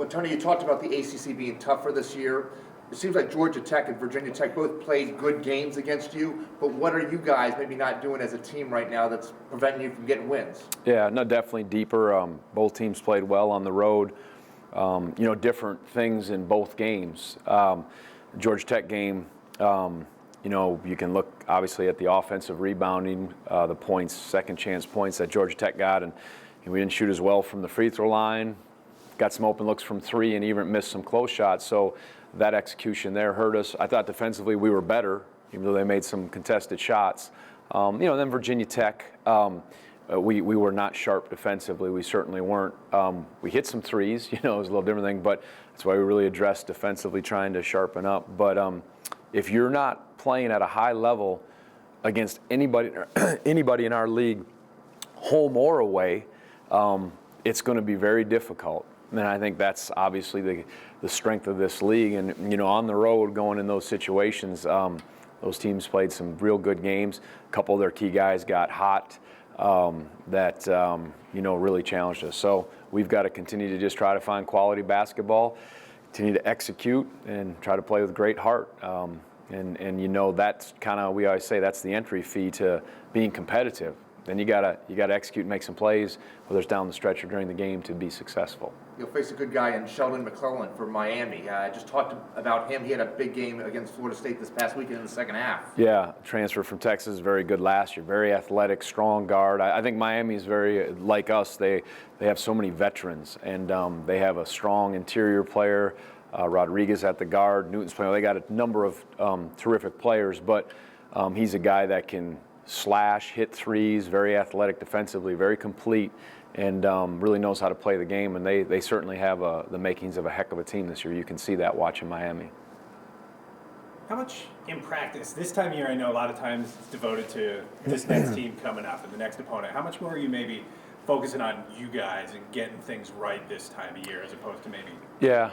But Tony, you talked about the ACC being tougher this year. It seems like Georgia Tech and Virginia Tech both played good games against you, but what are you guys maybe not doing as a team right now that's preventing you from getting wins? Yeah, no, definitely deeper. Both teams played well on the road. Different things in both games. Georgia Tech game, you can look obviously at the offensive rebounding, the points, second chance points that Georgia Tech got, and we didn't shoot as well from the free throw line. Got some open looks from three and even missed some close shots. So that execution there hurt us. I thought defensively we were better, even though they made some contested shots. Then Virginia Tech, we were not sharp defensively. We certainly weren't. We hit some threes, it was a little different thing, but that's why we really addressed defensively, trying to sharpen up. But if you're not playing at a high level against anybody in our league, home or away, it's going to be very difficult. And I think that's obviously the strength of this league. And, on the road, going in those situations, those teams played some real good games. A couple of their key guys got hot that really challenged us. So we've got to continue to just try to find quality basketball, continue to execute, and try to play with great heart. That's kind of, we always say, that's the entry fee to being competitive. Then you gotta execute and make some plays, whether it's down the stretch or during the game, to be successful. You'll face a good guy in Sheldon McClellan for Miami. I just talked about him. He had a big game against Florida State this past weekend in the second half. Yeah, transfer from Texas, very good last year. Very athletic, strong guard. I think Miami is very like us. They have so many veterans, and they have a strong interior player. Rodriguez at the guard, Newton's playing. They got a number of terrific players, but he's a guy that can slash, hit threes, very athletic defensively, very complete, and really knows how to play the game. And they certainly have the makings of a heck of a team this year. You can see that watching Miami. How much in practice, this time of year, I know a lot of times it's devoted to this next team coming up and the next opponent. How much more are you maybe focusing on you guys and getting things right this time of year as opposed to maybe? Yeah,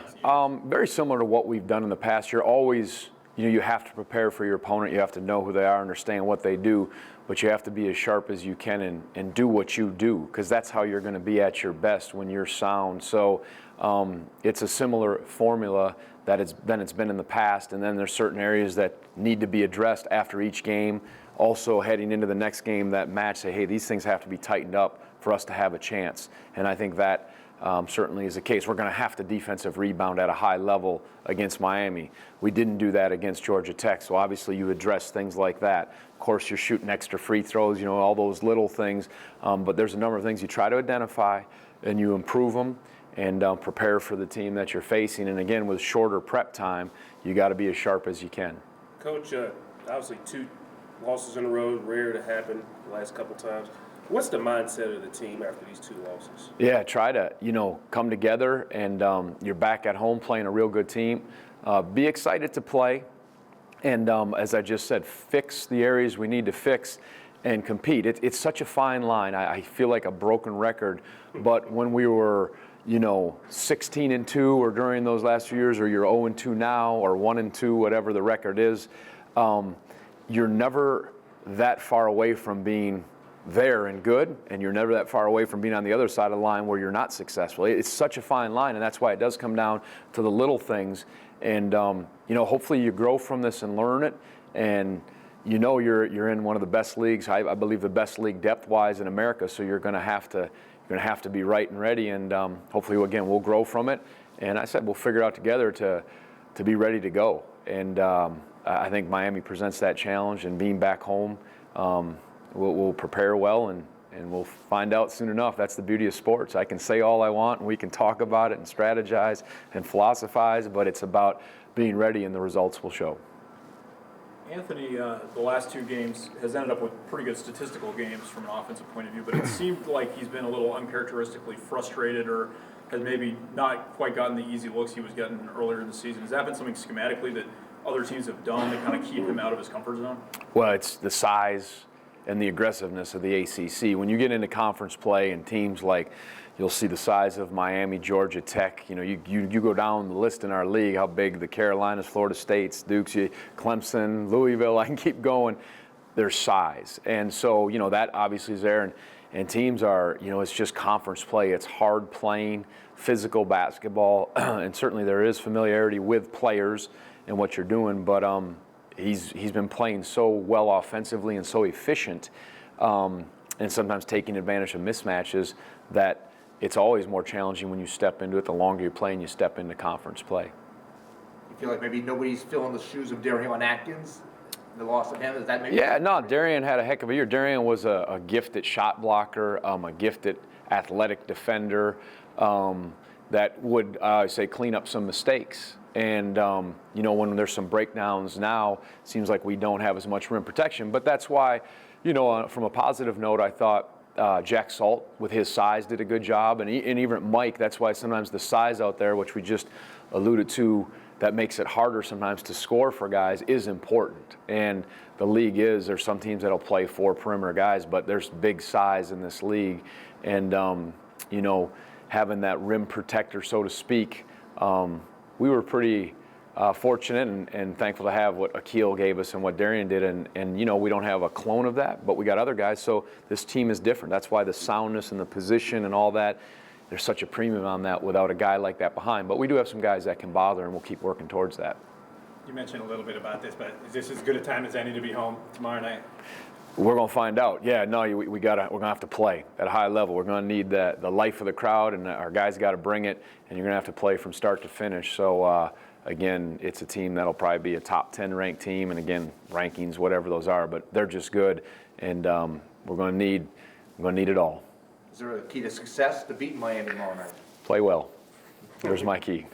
very similar to what we've done in the past. You're always, you have to prepare for your opponent. You have to know who they are, understand what they do, but you have to be as sharp as you can and do what you do, because that's how you're going to be at your best when you're sound. So it's a similar formula that it's been in the past, and then there's certain areas that need to be addressed after each game. Also heading into the next game, that match, say, hey, these things have to be tightened up for us to have a chance. And I think that certainly is the case. We're going to have to defensive rebound at a high level against Miami. We didn't do that against Georgia Tech, so obviously you address things like that. Of course, you're shooting extra free throws, all those little things, but there's a number of things you try to identify and you improve them and prepare for the team that you're facing. And again, with shorter prep time, you got to be as sharp as you can. Coach, obviously 2 losses in a row, rare to happen the last couple times. What's the mindset of the team after these 2 losses? Yeah, try to, come together, and you're back at home playing a real good team. Be excited to play, and as I just said, fix the areas we need to fix and compete. It's such a fine line. I feel like a broken record, but when we were, 16-2 or during those last few years, or you're 0-2 now, or 1-2, whatever the record is, you're never that far away from being there and good, and you're never that far away from being on the other side of the line where you're not successful. It's such a fine line, and that's why it does come down to the little things. And hopefully you grow from this and learn it, and you're in one of the best leagues. I believe the best league depth-wise in America. So you're going to have to be right and ready, and hopefully again we'll grow from it. And I said we'll figure it out together to be ready to go. And I think Miami presents that challenge, and being back home. We'll prepare well, and we'll find out soon enough. That's the beauty of sports. I can say all I want, and we can talk about it and strategize and philosophize, but it's about being ready, and the results will show. Anthony, the last 2 games has ended up with pretty good statistical games from an offensive point of view, but it seemed like he's been a little uncharacteristically frustrated, or has maybe not quite gotten the easy looks he was getting earlier in the season. Has that been something schematically that other teams have done to kind of keep him out of his comfort zone? Well, it's the size and the aggressiveness of the ACC. When you get into conference play and teams like, you'll see the size of Miami, Georgia Tech, you go down the list in our league, how big the Carolinas, Florida States, Dukes, Clemson, Louisville, I can keep going. there's size. And so, that obviously is there. And teams are, it's just conference play. It's hard playing, physical basketball. And certainly there is familiarity with players and what you're doing. But he's been playing so well offensively and so efficient, and sometimes taking advantage of mismatches, that it's always more challenging when you step into it. The longer you play and you step into conference play. You feel like maybe nobody's filling the shoes of Darion Atkins? The loss of him, is that maybe? Yeah, no, Darion had a heck of a year. Darion was a gifted shot blocker, a gifted athletic defender that would, say, clean up some mistakes. And, when there's some breakdowns now, it seems like we don't have as much rim protection. But that's why, from a positive note, I thought Jack Salt, with his size, did a good job. And even Mike, that's why sometimes the size out there, which we just alluded to, that makes it harder sometimes to score for guys, is important. And the league there's some teams that'll play 4 perimeter guys, but there's big size in this league. And, having that rim protector, so to speak, we were pretty fortunate and thankful to have what Akil gave us and what Darion did. And we don't have a clone of that, but we got other guys. So this team is different. That's why the soundness and the position and all that, there's such a premium on that without a guy like that behind. But we do have some guys that can bother, and we'll keep working towards that. You mentioned a little bit about this, but is this as good a time as any to be home tomorrow night? We're gonna find out. Yeah, no, we're gonna have to play at a high level. We're gonna need the life of the crowd, and our guys got to bring it. And you're gonna have to play from start to finish. So again, it's a team that'll probably be a top 10 ranked team, and again, rankings, whatever those are, but they're just good, and we're gonna need it all. Is there a key to success to beat Miami tomorrow night? Play well. There's my key.